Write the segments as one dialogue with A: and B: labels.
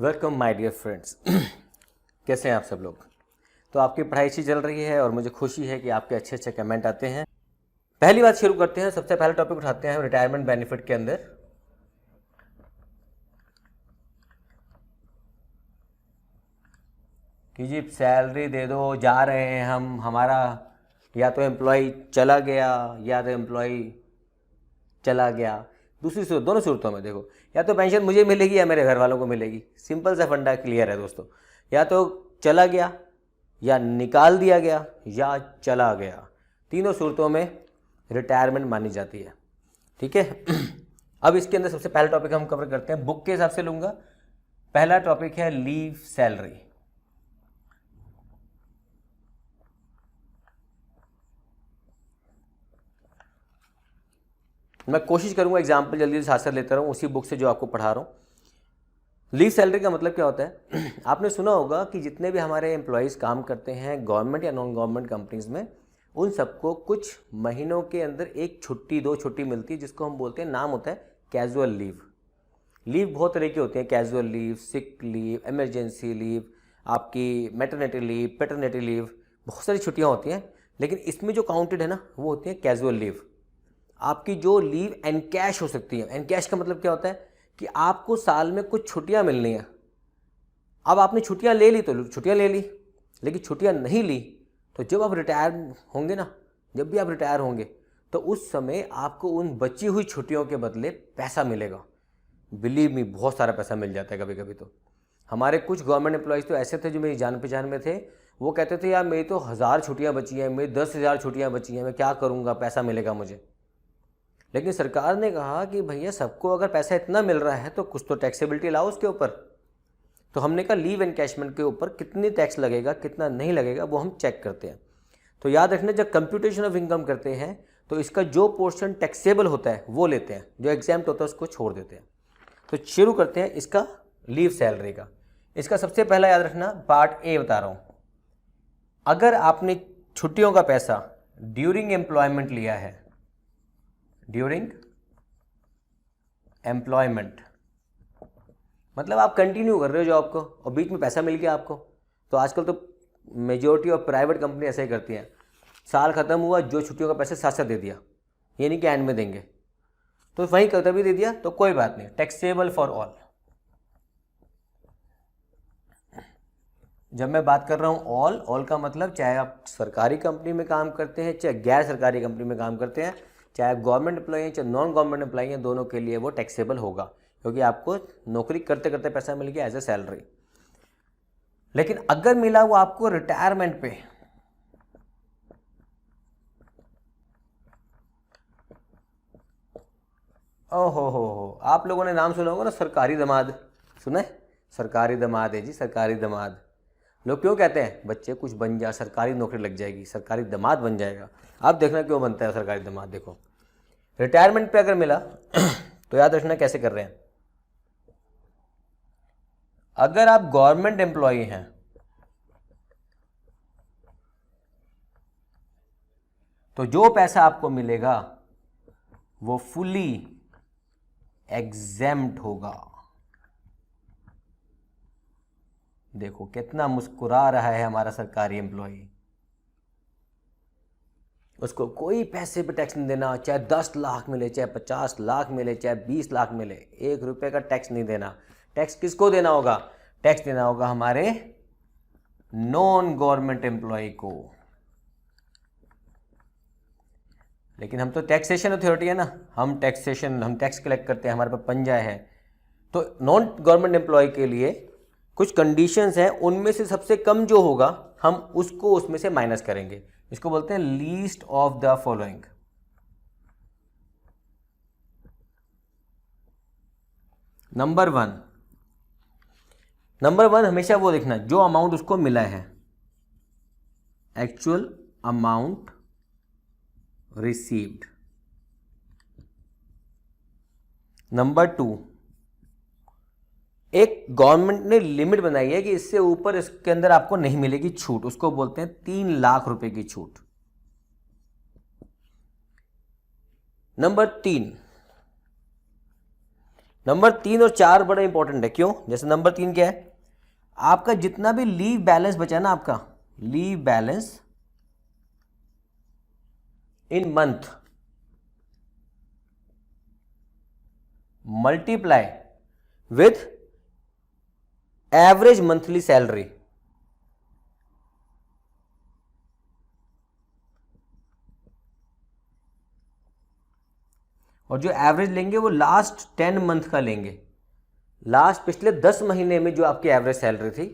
A: Welcome my dear friends. कैसे हैं आप सब लोग। तो आपकी पढ़ाई अच्छी चल रही है और मुझे खुशी है कि आपके अच्छे अच्छे कमेंट आते हैं। पहली बात शुरू करते हैं। सबसे पहला टॉपिक उठाते हैं रिटायरमेंट बेनिफिट के अंदर। कि जी सैलरी दे दो, जा रहे हैं हम, हमारा या तो एम्प्लॉय चला गया या तो एम्प्लॉय चला गया। दूसरी सूरत, दोनों सूरतों में देखो, या तो पेंशन मुझे मिलेगी या मेरे घर वालों को मिलेगी। सिंपल सा फंडा क्लियर है दोस्तों। या तो चला गया या निकाल दिया गया या चला गया, तीनों सूरतों में रिटायरमेंट मानी जाती है। ठीक है। अब इसके अंदर सबसे पहला टॉपिक हम कवर करते हैं, बुक के हिसाब से लूँगा। पहला टॉपिक है लीव सैलरी। मैं कोशिश करूंगा एग्जाम्पल जल्दी से साथ साथ लेता रहूँ उसी बुक से जो आपको पढ़ा रहा हूँ। लीव सैलरी का मतलब क्या होता है? आपने सुना होगा कि जितने भी हमारे एम्प्लॉयज़ काम करते हैं गवर्नमेंट या नॉन गवर्नमेंट कंपनीज में, उन सबको कुछ महीनों के अंदर एक छुट्टी, दो छुट्टी मिलती है, जिसको हम बोलते हैं, नाम होता है कैजुअल लीव। लीव बहुत तरह की होती हैं, casual leave, sick leave, emergency leave, आपकी मैटरनिटी लीव, पैटर्निटी लीव, बहुत सारी छुट्टियाँ होती हैं। लेकिन इसमें जो काउंटेड है ना, वो होती है कैजुअल लीव। आपकी जो लीव एनकैश हो सकती है। एनकैश का मतलब क्या होता है कि आपको साल में कुछ छुट्टियां मिलनी हैं। अब आपने छुट्टियां ले ली तो छुट्टियां ले ली, लेकिन छुट्टियां नहीं ली तो जब आप रिटायर होंगे ना, जब भी आप रिटायर होंगे तो उस समय आपको उन बची हुई छुट्टियों के बदले पैसा मिलेगा। बिलीव मी, बहुत सारा पैसा मिल जाता है कभी कभी। तो हमारे कुछ गवर्नमेंट एम्प्लॉयज़ तो ऐसे थे जो मेरी जान पहचान में थे, वो कहते थे यार मेरी तो 1000 छुट्टियाँ बची हैं, मेरी 10,000 छुट्टियाँ बची हैं, मैं क्या करूँगा, पैसा मिलेगा मुझे। लेकिन सरकार ने कहा कि भैया सबको अगर पैसा इतना मिल रहा है तो कुछ तो टैक्सेबिलिटी लाओ उसके ऊपर। तो हमने कहा लीव एनकैशमेंट के ऊपर कितनी टैक्स लगेगा, कितना नहीं लगेगा, वो हम चेक करते हैं। तो याद रखना, जब कंप्यूटेशन ऑफ इनकम करते हैं तो इसका जो पोर्शन टैक्सेबल होता है वो लेते हैं, जो एग्जैम्प्ट होता है उसको छोड़ देते हैं। तो शुरू करते हैं इसका लीव सैलरी का। इसका सबसे पहला याद रखना, पार्ट ए बता रहा हूँ। अगर आपने छुट्टियों का पैसा ड्यूरिंग एम्प्लॉयमेंट लिया है, ड्यूरिंग एम्प्लॉयमेंट मतलब आप कंटिन्यू कर रहे हो जॉब को और बीच में पैसा मिल गया आपको, तो आजकल तो मेजॉरिटी ऑफ प्राइवेट कंपनी ऐसे ही करती हैं। साल ख़त्म हुआ, जो छुट्टियों का पैसा साथ साथ दे दिया, ये नहीं कि एंड में देंगे, तो वहीं तभी दे दिया तो कोई बात नहीं, टैक्सेबल फॉर ऑल। जब मैं बात कर रहा हूँ ऑल का मतलब चाहे आप सरकारी कंपनी में काम करते हैं चाहे गैर सरकारी कंपनी में काम करते हैं, चाहे गवर्नमेंट एम्प्लॉई हैं चाहे नॉन गवर्नमेंट एम्प्लॉई हैं, दोनों के लिए वो टैक्सेबल होगा, क्योंकि आपको नौकरी करते करते पैसा मिल गया एज ए सैलरी। लेकिन अगर मिला वो आपको रिटायरमेंट पे, ओहो हो, आप लोगों ने नाम सुना होगा ना, सरकारी दामाद। सुना है? सरकारी दामाद है जी, सरकारी दामाद। लोग क्यों कहते हैं बच्चे कुछ बन जा, सरकारी नौकरी लग जाएगी, सरकारी दामाद बन जाएगा। आप देखना क्यों बनता है सरकारी दामाद। देखो, रिटायरमेंट पे अगर मिला तो याद रखना कैसे कर रहे हैं। अगर आप गवर्नमेंट एम्प्लॉई हैं तो जो पैसा आपको मिलेगा वो फुली एग्जेम्प्ट होगा। देखो कितना मुस्कुरा रहा है हमारा सरकारी एम्प्लॉई। उसको कोई पैसे पे टैक्स नहीं देना, चाहे 10 लाख मिले, चाहे 50 लाख मिले, चाहे 20 लाख मिले, 1 रुपये का टैक्स नहीं देना। टैक्स किसको देना होगा? टैक्स देना होगा हमारे नॉन गवर्नमेंट एम्प्लॉय को। लेकिन हम तो टैक्सेशन अथॉरिटी है ना, हम टैक्स कलेक्ट करते हैं, हमारे पास पंजा है। तो नॉन गवर्नमेंट एम्प्लॉय के लिए कुछ कंडीशंस हैं, उनमें से सबसे कम जो होगा हम उसको उसमें से माइनस करेंगे। इसको बोलते हैं least of the following. Number one हमेशा वो देखना जो अमाउंट उसको मिला है, एक्चुअल अमाउंट रिसीव्ड। नंबर 2, एक गवर्नमेंट ने लिमिट बनाई है कि इससे ऊपर इसके अंदर आपको नहीं मिलेगी छूट, उसको बोलते हैं 3 लाख रुपए की छूट। नंबर 3, नंबर 3 और 4 बड़ा इंपॉर्टेंट है। क्यों? जैसे नंबर 3 क्या है, आपका जितना भी लीव बैलेंस बचा ना, आपका leave balance in month multiply with average monthly salary, और जो एवरेज लेंगे वो लास्ट 10 मंथ का लेंगे, लास्ट पिछले 10 महीने में जो आपकी एवरेज सैलरी थी।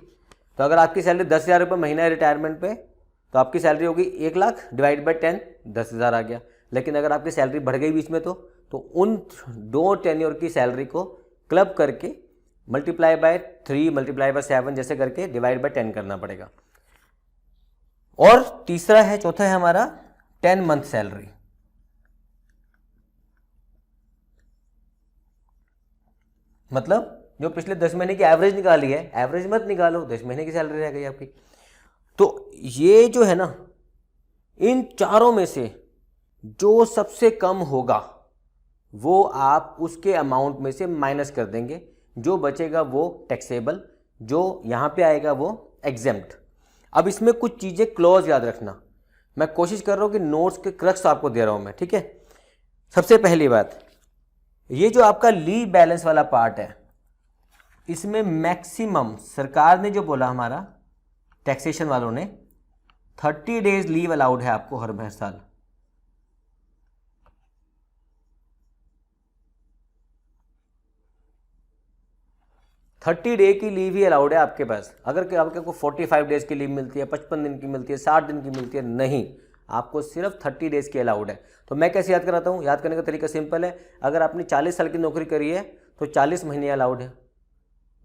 A: तो अगर आपकी सैलरी 10,000 रुपये महीना है रिटायरमेंट पे, तो आपकी सैलरी होगी 1 लाख डिवाइड बाई 10, 10,000 आ गया। लेकिन अगर आपकी सैलरी बढ़ गई बीच में, तो उन 2 टेन्योर की सैलरी को क्लब करके मल्टीप्लाई बाय 3 मल्टीप्लाई बाय 7 जैसे करके डिवाइड बाय 10 करना पड़ेगा। और तीसरा है, चौथा है हमारा 10 मंथ सैलरी। मतलब जो पिछले 10 महीने की एवरेज निकाली है, एवरेज मत निकालो, 10 महीने की सैलरी रह गई आपकी। तो ये जो है ना, इन चारों में से जो सबसे कम होगा वो आप उसके अमाउंट में से माइनस कर देंगे, जो बचेगा वो टैक्सेबल, जो यहां पे आएगा वो एग्जेम्प्ट। अब इसमें कुछ चीजें क्लॉज याद रखना, मैं कोशिश कर रहा हूं कि नोट्स के क्रक्स आपको दे रहा हूं मैं, ठीक है। सबसे पहली बात, ये जो आपका लीव बैलेंस वाला पार्ट है, इसमें मैक्सिमम सरकार ने जो बोला, हमारा टैक्सेशन वालों ने 30 डेज लीव अलाउड है आपको हर साल। डे की लीव ही अलाउड है आपके पास। अगर आपको 45 डेज की लीव मिलती है, 55 दिन की मिलती है, 60 दिन की मिलती है, नहीं, आपको सिर्फ 30 डेज की अलाउड है। तो मैं कैसे याद कराता हूँ? याद करने का तरीका सिंपल है। अगर आपने 40 साल की नौकरी करी है तो 40 महीने अलाउड है,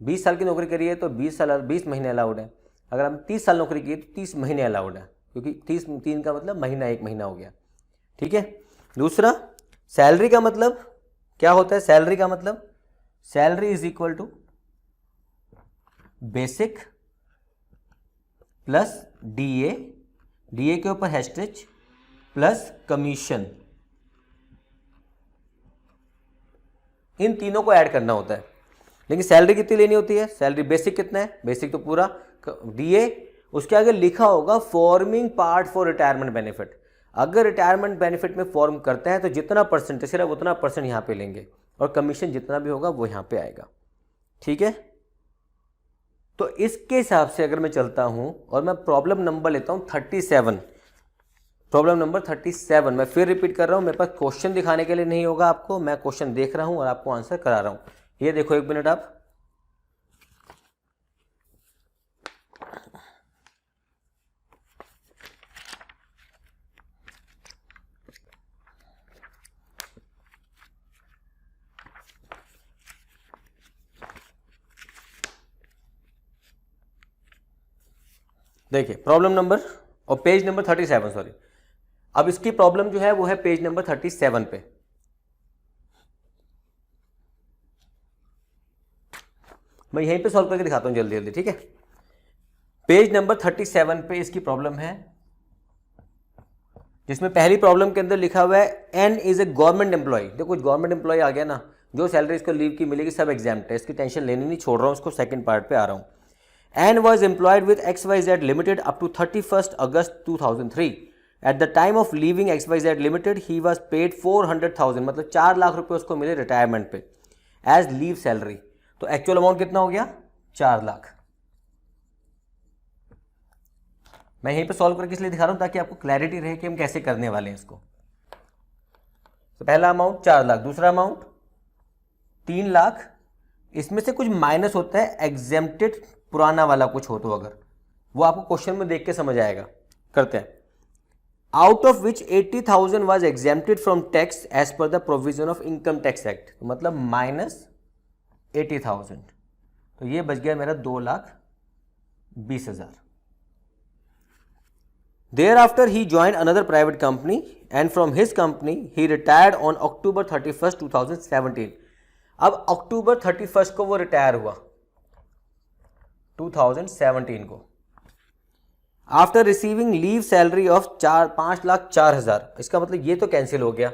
A: 20 साल की नौकरी करी है तो 20 महीने अलाउड है, अगर आपने 30 साल नौकरी की है तो 30 महीने अलाउड है, क्योंकि 3 का मतलब महीना, 1 महीना हो गया, ठीक है। दूसरा, सैलरी का मतलब क्या होता है? सैलरी का मतलब salary is equal to basic plus DA, DA के ऊपर हैस्टेज प्लस कमीशन, इन तीनों को ऐड करना होता है। लेकिन सैलरी कितनी लेनी होती है? सैलरी बेसिक कितना है? बेसिक तो पूरा, डीए, उसके आगे लिखा होगा forming part for retirement benefit. अगर रिटायरमेंट बेनिफिट में फॉर्म करते हैं तो जितना परसेंट, सिर्फ उतना परसेंट यहाँ पे लेंगे, और कमीशन जितना भी होगा वो यहाँ पे आएगा, ठीक है। तो इसके हिसाब से अगर मैं चलता हूं और मैं प्रॉब्लम नंबर लेता हूं 37, प्रॉब्लम नंबर 37, मैं फिर रिपीट कर रहा हूं, मेरे पास क्वेश्चन दिखाने के लिए नहीं होगा आपको, मैं क्वेश्चन देख रहा हूं और आपको आंसर करा रहा हूं। ये देखो, 1 मिनट आप, देखिए प्रॉब्लम नंबर और पेज नंबर 37, सॉरी। अब इसकी प्रॉब्लम जो है वो है पेज नंबर 37 पे। मैं यहीं पे सॉल्व करके दिखाता हूं जल्दी जल्दी, ठीक है। पेज नंबर 37 पे इसकी प्रॉब्लम है, जिसमें पहली प्रॉब्लम के अंदर लिखा हुआ है N is a government employ. देखो गवर्नमेंट एम्प्लॉय आ गया ना, जो सैलरी इसको लीव की मिलेगी सब एग्जाम्प्ट है, इसकी टेंशन लेनी नहीं, छोड़ रहा हूं उसको, सेकंड पार्ट पे आ रहा हूं। N was employed with XYZ limited up to 31 August 2003। At the time of leaving XYZ limited he was paid 400,000, मतलब 4 लाख रुपए उसको मिले रिटायरमेंट पे एज लीव सैलरी। तो एक्चुअल अमाउंट कितना हो गया? 4 लाख। मैं यहीं पे सॉल्व करके इसलिए दिखा रहा हूं ताकि आपको क्लैरिटी रहे कि हम कैसे करने वाले हैं इसको। तो पहला अमाउंट 4 लाख, दूसरा अमाउंट 3 लाख, इसमें से कुछ माइनस होता है एग्जेम्प्टेड, पुराना वाला कुछ हो तो, अगर वो आपको क्वेश्चन में देख के समझ आएगा। करते हैं। Out of which 80,000 was exempted from tax as per the provision of income tax act, मतलब -80,000, तो ये बच गया मेरा 2,20,000। Thereafter he joined another private company and from his company he retired on October 31st, 2017। अब अक्टूबर 31 को वो रिटायर हुआ 2017 को, after receiving leave salary of 5,04,000। इसका मतलब ये तो कैंसिल हो गया,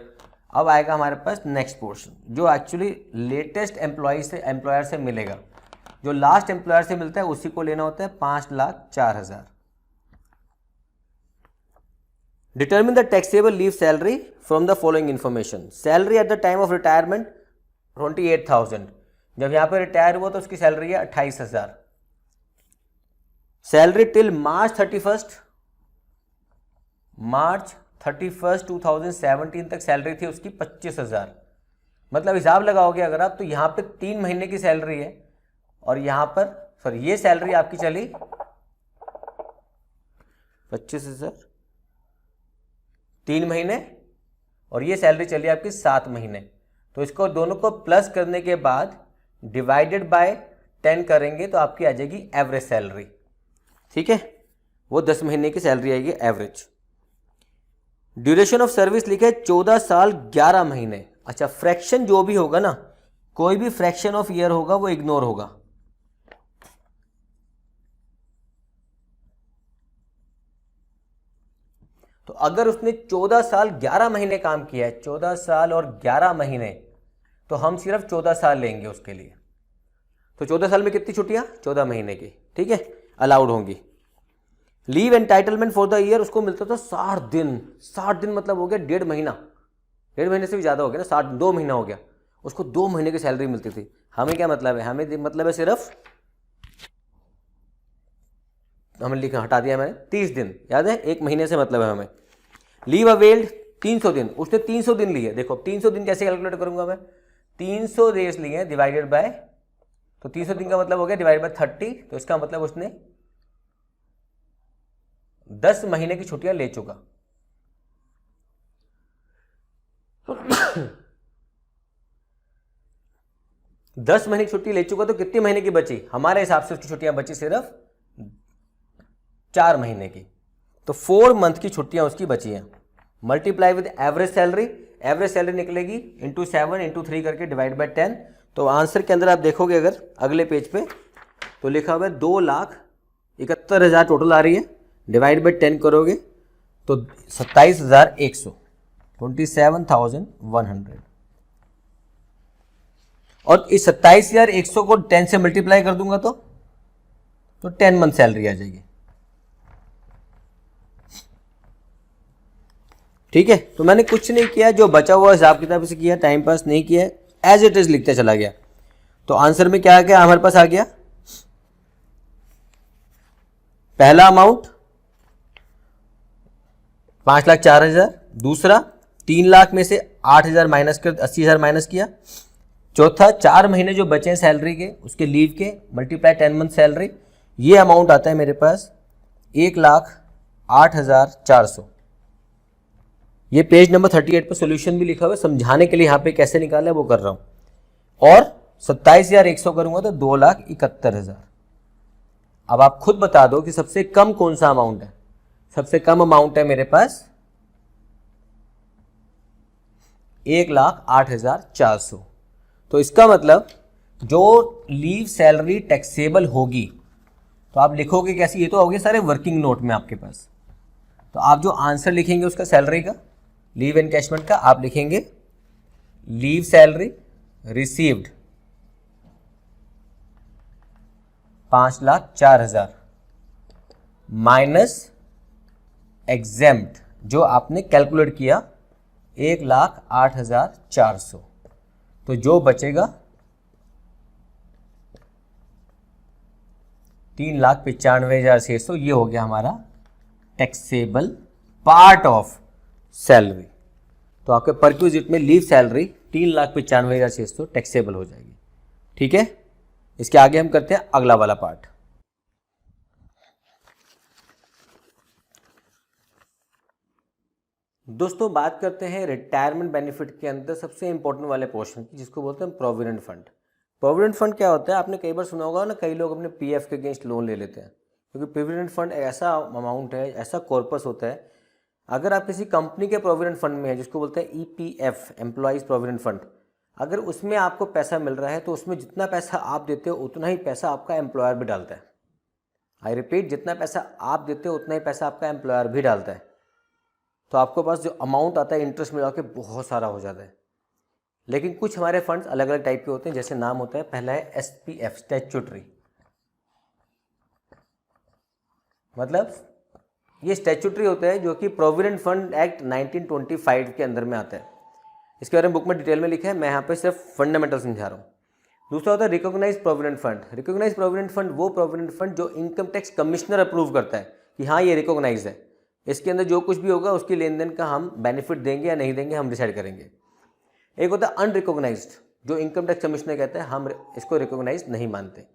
A: अब आएगा हमारे पास नेक्स्ट पोर्शन जो एक्चुअली लेटेस्ट एम्प्लॉयर से मिलेगा। जो लास्ट एम्प्लॉयर से मिलता है उसी को लेना होता है 5,04,000। Determine the taxable leave salary from the following information. Salary eight the time of retirement 28,000, जब यहां पर रिटायर हुआ तो उसकी सैलरी है 28,000। सैलरी टिल मार्च 31st 2017 तक सैलरी थी उसकी 25,000। मतलब हिसाब लगाओगे अगर आप तो यहां पे 3 महीने की सैलरी है और यहां पर सॉरी ये सैलरी आपकी चली 25,000 3 महीने और ये सैलरी चली आपकी 7 महीने। तो इसको दोनों को प्लस करने के बाद डिवाइडेड बाय 10 करेंगे तो आपकी आ जाएगी एवरेज सैलरी। ठीक है, वो 10 महीने की सैलरी आएगी एवरेज। ड्यूरेशन ऑफ सर्विस लिखा है 14 साल 11 महीने। अच्छा, फ्रैक्शन जो भी होगा ना, कोई भी फ्रैक्शन ऑफ ईयर होगा वो इग्नोर होगा। तो अगर उसने 14 साल 11 महीने काम किया है, 14 साल और 11 महीने, तो हम सिर्फ 14 साल लेंगे उसके लिए। तो 14 साल में कितनी छुट्टियां? 14 महीने की, ठीक है, अलाउड होंगी। Leave entitlement for the year उसको मिलता था 60 दिन। 60 दिन मतलब हो गया 1.5 महीना, 1.5 महीने से भी ज़्यादा हो गया ना, 2 महीना हो गया। उसको 2 महीने की सैलरी मिलती थी। हमें क्या मतलब है? हमें मतलब है सिर्फ, हमने लिखा हटा दिया मैंने 30 दिन, याद है, 1 महीने से मतलब है हमें। लीव अवेल्ड 300 दिन, उसने 300 दिन लिए। देखो 300 दिन कैसे कैलकुलेट करूंगा मैं? 300 डेज लिए डिवाइडेड बाय, तो 300 दिन का मतलब हो गया डिवाइड बाय 30, तो इसका मतलब उसने 10 महीने की छुट्टियां ले चुका। दस महीने की छुट्टी ले चुका तो कितने महीने की बची? हमारे हिसाब से उसकी छुट्टियां बची सिर्फ 4 महीने की। तो 4 मंथ की छुट्टियां उसकी बची हैं। मल्टीप्लाई विद एवरेज सैलरी निकलेगी इंटू 7 इंटू 3 करके डिवाइड बाय 10। तो आंसर के अंदर आप देखोगे अगर अगले पेज पे तो लिखा हुआ है 2,71,000 टोटल आ रही है। डिवाइड बाय 10 करोगे तो 27,100, 27,100। और इस 27,100 को 10 से मल्टीप्लाई कर दूंगा तो 10 मंथ सैलरी आ जाएगी। ठीक है, तो मैंने कुछ नहीं किया, जो बचा हुआ हिसाब किताब से किया, टाइम पास नहीं किया, एज इट इज लिखते चला गया। तो आंसर में क्या आ गया हमारे पास? आ गया पहला अमाउंट 5,04,000, दूसरा 3 लाख में से 8,000 माइनस कर 80,000 माइनस किया, चौथा 4 महीने जो बचे हैं सैलरी के उसके लीव के मल्टीप्लाई 10 मंथ सैलरी, ये अमाउंट आता है मेरे पास 1,08,400। ये पेज नंबर 38 पर सोल्यूशन भी लिखा हुआ है, समझाने के लिए यहाँ पे कैसे निकाला है वो कर रहा हूं। और 27,100 करूंगा तो 2,71,000। अब आप खुद बता दो कि सबसे कम कौन सा अमाउंट है? सबसे कम अमाउंट है मेरे पास 1,08,400। तो इसका मतलब जो लीव सैलरी टैक्सेबल होगी तो आप लिखोगे कैसी? ये तो होगी सारे वर्किंग नोट में आपके पास। तो आप जो आंसर लिखेंगे उसका सैलरी का, लीव एनकैशमेंट का, आप लिखेंगे leave salary received 5,04,000 minus exempt जो आपने कैलकुलेट किया 1,08,400। तो जो बचेगा 3,95,600। ये हो गया हमारा टैक्सेबल पार्ट ऑफ सैलरी। तो आपके परक्विजिट में लीव सैलरी 3,95,600 टैक्सेबल हो जाएगी। ठीक है, इसके आगे हम करते हैं अगला वाला पार्ट। दोस्तों बात करते हैं रिटायरमेंट बेनिफिट के अंदर सबसे इंपॉर्टेंट वाले पोर्शन की, जिसको बोलते हैं प्रोविडेंट फंड। प्रोविडेंट फंड क्या होता है? आपने कई बार सुना होगा ना, कई लोग अपने पीएफ के अगेंस्ट लोन ले लेते हैं, क्योंकि प्रोविडेंट फंड ऐसा अमाउंट है, ऐसा कॉर्पस होता है। अगर आप किसी कंपनी के प्रोविडेंट फंड में है, जिसको बोलते हैं ईपीएफ, एम्प्लॉइज प्रोविडेंट फंड, अगर उसमें आपको पैसा मिल रहा है तो उसमें जितना पैसा आप देते हो उतना ही पैसा आपका एम्प्लॉयर भी डालता है। आई रिपीट, जितना पैसा आप देते हो उतना ही पैसा आपका एम्प्लॉयर भी डालता है। तो आपके पास जो अमाउंट आता है इंटरेस्ट मिला के बहुत सारा हो जाता है। लेकिन कुछ हमारे फंड्स अलग अलग टाइप के होते हैं, जैसे नाम होता है, पहला है SPF, स्टैट्यूटरी, मतलब ये स्टैट्यूटरी होता है जो कि प्रोविडेंट फंड एक्ट 1925 के अंदर में आता है। इसके बारे में बुक में डिटेल में लिखा है, मैं यहाँ पे सिर्फ फंडामेंटल समझा रहा हूँ। दूसरा होता है recognise provident fund. Recognise provident fund वो प्रोविडेंट फंड जो इनकम टैक्स कमिश्नर अप्रूव करता है कि हाँ ये रिकॉग्नाइज है, इसके अंदर जो कुछ भी होगा उसकी लेन देन का हम बेनिफिट देंगे या नहीं देंगे हम डिसाइड करेंगे। एक होता है अनरिकॉग्नाइज्ड, जो इनकम टैक्स कमिश्नर कहता है हम इसको रिकॉग्नाइज नहीं मानते।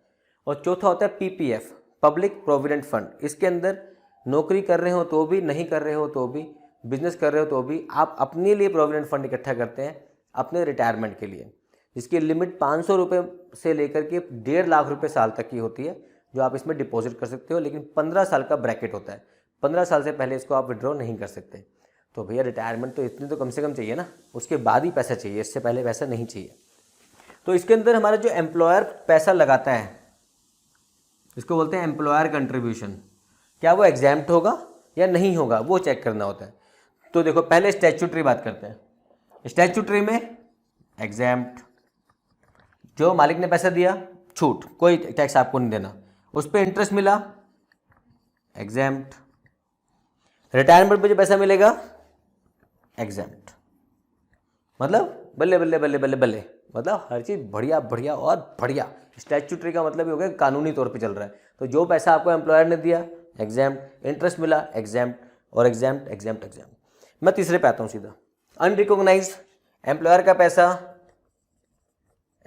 A: और चौथा होता है PPF, पब्लिक प्रोविडेंट फंड। इसके अंदर नौकरी कर रहे हो तो भी, नहीं कर रहे हो तो भी, बिजनेस कर रहे हो तो भी आप अपने लिए प्रोविडेंट फंड इकट्ठा करते हैं अपने रिटायरमेंट के लिए, जिसकी लिमिट 500 रुपये से लेकर के 1.5 लाख रुपये साल तक की होती है, जो आप इसमें डिपॉजिट कर सकते हो। लेकिन 15 साल का ब्रैकेट होता है, 15 साल से पहले इसको आप विड्रॉ नहीं कर सकते। तो भैया रिटायरमेंट तो इतनी तो कम से कम चाहिए ना, उसके बाद ही पैसा चाहिए, इससे पहले पैसा नहीं चाहिए। तो इसके अंदर हमारा जो एम्प्लॉयर पैसा लगाता है इसको बोलते हैं एम्प्लॉयर कंट्रीब्यूशन। क्या वो एग्जैम्प्ट होगा या नहीं होगा वो चेक करना होता है। तो देखो पहले स्टैट्यूटरी बात करते हैं। स्टैट्यूटरी में एग्जैम्प्ट, जो मालिक ने पैसा दिया छूट, कोई टैक्स आपको नहीं देना, उस पर इंटरेस्ट मिला एग्जैम्प्ट, रिटायरमेंट पे जो पैसा मिलेगा एग्जैम्प्ट। मतलब बल्ले बल्ले बल्ले बल्ले बल्ले, मतलब हर चीज़ बढ़िया बढ़िया और बढ़िया। स्टैट्यूटरी का मतलब ये हो गया कानूनी तौर पे चल रहा है। तो जो पैसा आपको एम्प्लॉयर ने दिया एग्जैम्प्ट, इंटरेस्ट मिला एग्जैम्प्ट, और एग्जैम्प्ट एग्जैम्प्ट एग्जैम्प्ट। मैं तीसरे पे आता हूँ सीधा, अनरिकॉग्नाइज्ड, एम्प्लॉयर का पैसा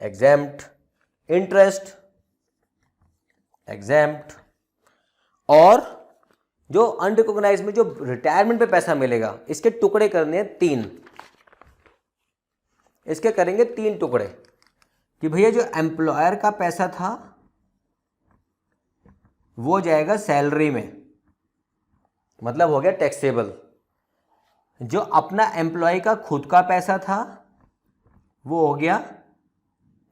A: एग्जैम्प्ट, इंटरेस्ट एग्जैम्प्ट, और जो अनरिकॉग्नाइज में जो रिटायरमेंट पे पैसा मिलेगा इसके टुकड़े करने हैं 3। इसके करेंगे 3 टुकड़े कि भैया जो एम्प्लॉयर का पैसा था वो जाएगा सैलरी में, मतलब हो गया टैक्सेबल। जो अपना एम्प्लॉय का खुद का पैसा था वो हो गया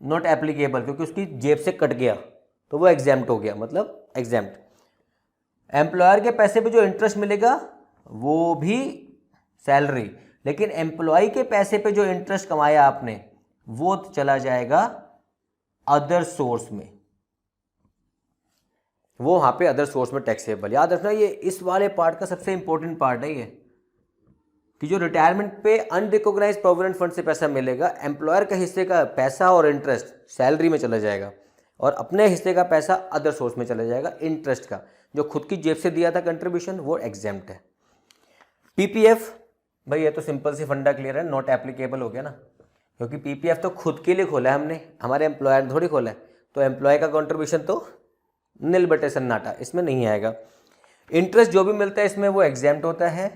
A: नॉट एप्लीकेबल, क्योंकि उसकी जेब से कट गया तो वो एग्जैम्प्ट हो गया, मतलब एग्जैम्प्ट। एम्प्लॉयर के पैसे पे जो इंटरेस्ट मिलेगा वो भी सैलरी, लेकिन एम्प्लॉय के पैसे पे जो इंटरेस्ट कमाया आपने वो चला जाएगा अदर सोर्स में, वो वहां पे अदर सोर्स में टैक्सेबल। याद रखना ये इस वाले पार्ट का सबसे इंपॉर्टेंट पार्ट है ये, कि जो रिटायरमेंट पे अनरिकॉग्नाइज्ड प्रोविडेंट फंड से पैसा मिलेगा, एम्प्लॉयर का हिस्से का पैसा और इंटरेस्ट सैलरी में चला जाएगा, और अपने हिस्से का पैसा अदर सोर्स में चला जाएगा इंटरेस्ट का। जो खुद की जेब से दिया था कंट्रीब्यूशन वो एग्जैम्प्ट है। PPF भाई ये तो सिंपल सी फंडा क्लियर है, नॉट एप्लीकेबल हो गया ना, क्योंकि PPF तो खुद के लिए खोला है हमने, हमारे एम्प्लॉयर ने थोड़ी खोला है, तो एम्प्लॉय का कंट्रीब्यूशन तो नील बटे सन्नाटा, इसमें नहीं आएगा। इंटरेस्ट जो भी मिलता है इसमें वो एग्जैम्प्ट होता है,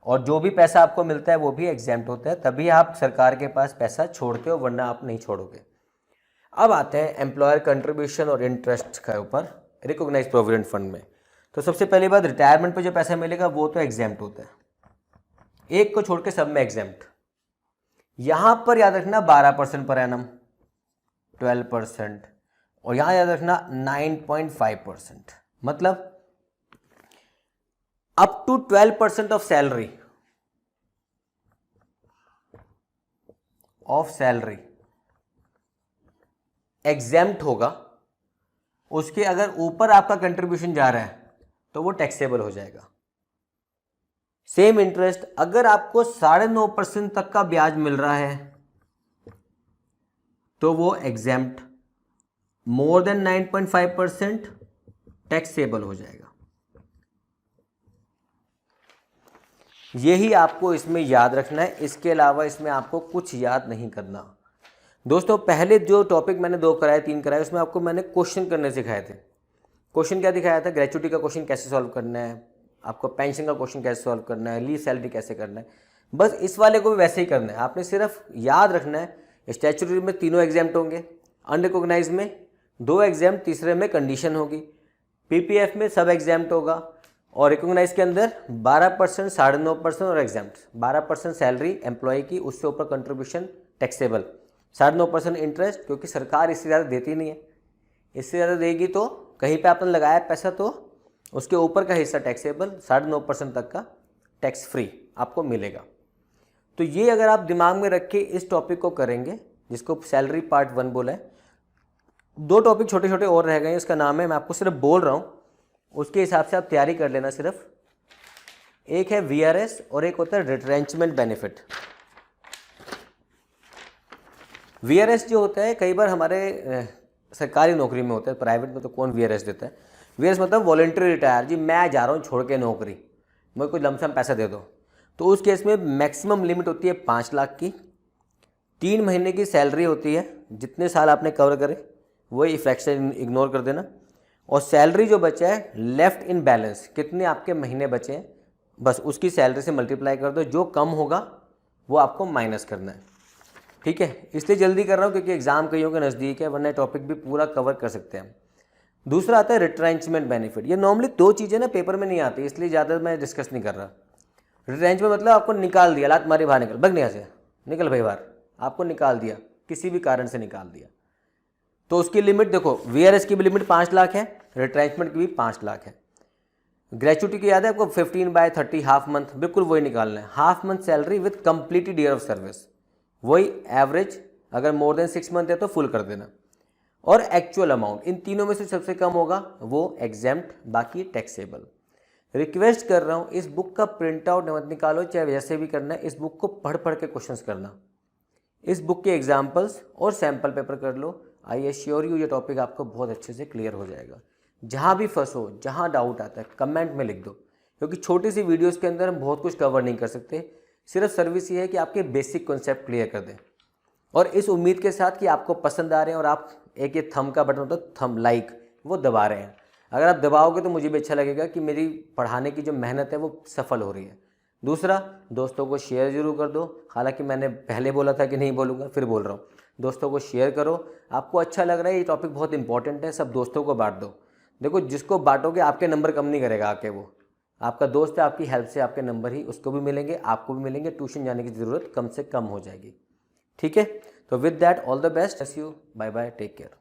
A: और जो भी पैसा आपको मिलता है वो भी एग्जैम्प्ट होता है, तभी आप सरकार के पास पैसा छोड़ते हो, वरना आप नहीं छोड़ोगे। अब आते हैं एम्प्लॉयर कंट्रीब्यूशन और इंटरेस्ट के ऊपर रिकॉग्नाइज्ड प्रोविडेंट फंड में। तो सबसे पहली बात, रिटायरमेंट पे जो पैसा मिलेगा वो तो एग्जैम्प्ट होता है, एक को छोड़ के सब में एग्जैम्प्ट। यहां पर याद रखना 12% पर एनम, 12%, और यहां याद रखना 9.5%, मतलब अप टू 12% ऑफ सैलरी एग्जैम्प्ट होगा। उसके अगर ऊपर आपका कंट्रीब्यूशन जा रहा है तो वो टैक्सेबल हो जाएगा। सेम इंटरेस्ट अगर आपको 9.5% तक का ब्याज मिल रहा है तो वो एग्जैम्प्ट, मोर देन 9.5% टैक्सेबल हो जाएगा। यही आपको इसमें याद रखना है, इसके अलावा इसमें आपको कुछ याद नहीं करना। दोस्तों पहले जो टॉपिक मैंने 2 कराए 3 कराए उसमें आपको मैंने क्वेश्चन करने सिखाए थे। क्वेश्चन क्या दिखाया था? ग्रेचुइटी का क्वेश्चन कैसे सॉल्व करना है, आपको पेंशन का क्वेश्चन कैसे सॉल्व करना है, लीव सैलरी कैसे करना है। बस इस वाले को भी वैसे ही करना है, आपने सिर्फ याद रखना है स्टैट्यूटरी में 3 एग्जैम्प्ट होंगे, अनरिकॉग्नाइज्ड में 2 एग्जैम्प्ट, तीसरे में कंडीशन होगी, PPF में सब एग्जैम्प्ट होगा, और रिकॉग्नाइज के अंदर 12%, 9.5% और एग्जैम्प्ट। 12% सैलरी एम्प्लॉय की, उससे ऊपर कंट्रीब्यूशन टैक्सेबल, 9.5% इंटरेस्ट, क्योंकि सरकार इससे ज़्यादा देती नहीं है, इससे ज़्यादा देगी तो कहीं पे आपने लगाया पैसा तो उसके ऊपर का हिस्सा टैक्सेबल, 9.5% तक का टैक्स फ्री आपको मिलेगा। तो ये अगर आप दिमाग में रख के इस टॉपिक को करेंगे, जिसको सैलरी पार्ट 1 बोला है, 2 टॉपिक छोटे छोटे और रह गए हैं, इसका नाम है, मैं आपको सिर्फ बोल रहा हूँ, उसके हिसाब से आप तैयारी कर लेना सिर्फ। एक है VRS और एक होता है रिट्रेंचमेंट बेनिफिट। VRS जो होता है कई बार हमारे सरकारी नौकरी में होता है, प्राइवेट में तो कौन VRS देता है। VRS मतलब वॉलंटरी रिटायर, जी मैं जा रहा हूँ छोड़ के नौकरी, मुझे कुछ लमसम पैसा दे दो। तो उस केस में मैक्सिमम लिमिट होती है 5 लाख की, 3 महीने की सैलरी होती है, जितने साल आपने कवर करे वही फ्रैक्शन इग्नोर कर देना, और सैलरी जो बचा है लेफ्ट इन बैलेंस, कितने आपके महीने बचे हैं बस उसकी सैलरी से मल्टीप्लाई कर दो, जो कम होगा वो आपको माइनस करना है। ठीक है, इसलिए जल्दी कर रहा हूँ क्योंकि एग्जाम कईयों के नज़दीक है, वरना टॉपिक भी पूरा कवर कर सकते हैं हम। दूसरा आता है रिट्रेंचमेंट बेनिफिट। ये नॉर्मली 2 चीज़ें ना पेपर में नहीं आती, इसलिए ज़्यादा मैं डिस्कस नहीं कर रहा। रिट्रेंचमेंट मतलब आपको निकाल दिया, लात मारी बाहर निकल, भग नहीं यहाँ से, निकल भाई बाहर, आपको निकाल दिया, किसी भी कारण से निकाल दिया। तो उसकी लिमिट देखो, VRS की भी लिमिट 5 लाख है, रिट्रेंचमेंट की भी 5 लाख है। ग्रेचुटी की याद है आपको 15/30 हाफ मंथ, बिल्कुल वही निकालना है। Half month salary with completed year of service, वही एवरेज, अगर मोर देन 6 मंथ है तो फुल कर देना। और एक्चुअल अमाउंट, इन तीनों में से सबसे कम होगा वो एग्जेम्प्ट, बाकी टैक्सेबल। रिक्वेस्ट कर रहा हूँ इस बुक का प्रिंट आउट मत निकालो, चाहे जैसे भी करना है, इस बुक को पढ़ पढ़ के क्वेश्चंस करना, इस बुक के एग्जाम्पल्स और सैम्पल पेपर कर लो। आई एश्योर यू ये टॉपिक आपको बहुत अच्छे से क्लियर हो जाएगा। जहाँ भी फंसो, जहाँ डाउट आता है कमेंट में लिख दो, क्योंकि छोटी सी वीडियोस के अंदर हम बहुत कुछ कवर नहीं कर सकते। सिर्फ सर्विस ये है कि आपके बेसिक कॉन्सेप्ट क्लियर कर दें, और इस उम्मीद के साथ कि आपको पसंद आ रहे हैं और आप एक ये थंब का बटन होता है, थंब लाइक, वो दबा रहे हैं। अगर आप दबाओगे तो मुझे भी अच्छा लगेगा कि मेरी पढ़ाने की जो मेहनत है वो सफल हो रही है। दूसरा, दोस्तों को शेयर जरूर कर दो, हालांकि मैंने पहले बोला था कि नहीं बोलूँगा, फिर बोल रहा हूँ, दोस्तों को शेयर करो। आपको अच्छा लग रहा है, ये टॉपिक बहुत इंपॉर्टेंट है, सब दोस्तों को बांट दो। देखो जिसको बांटोगे आपके नंबर कम नहीं करेगा आके, वो आपका दोस्त है, आपकी हेल्प से आपके नंबर ही उसको भी मिलेंगे, आपको भी मिलेंगे, ट्यूशन जाने की ज़रूरत कम से कम हो जाएगी। ठीक है, तो with that all the best, you, bye bye, take care.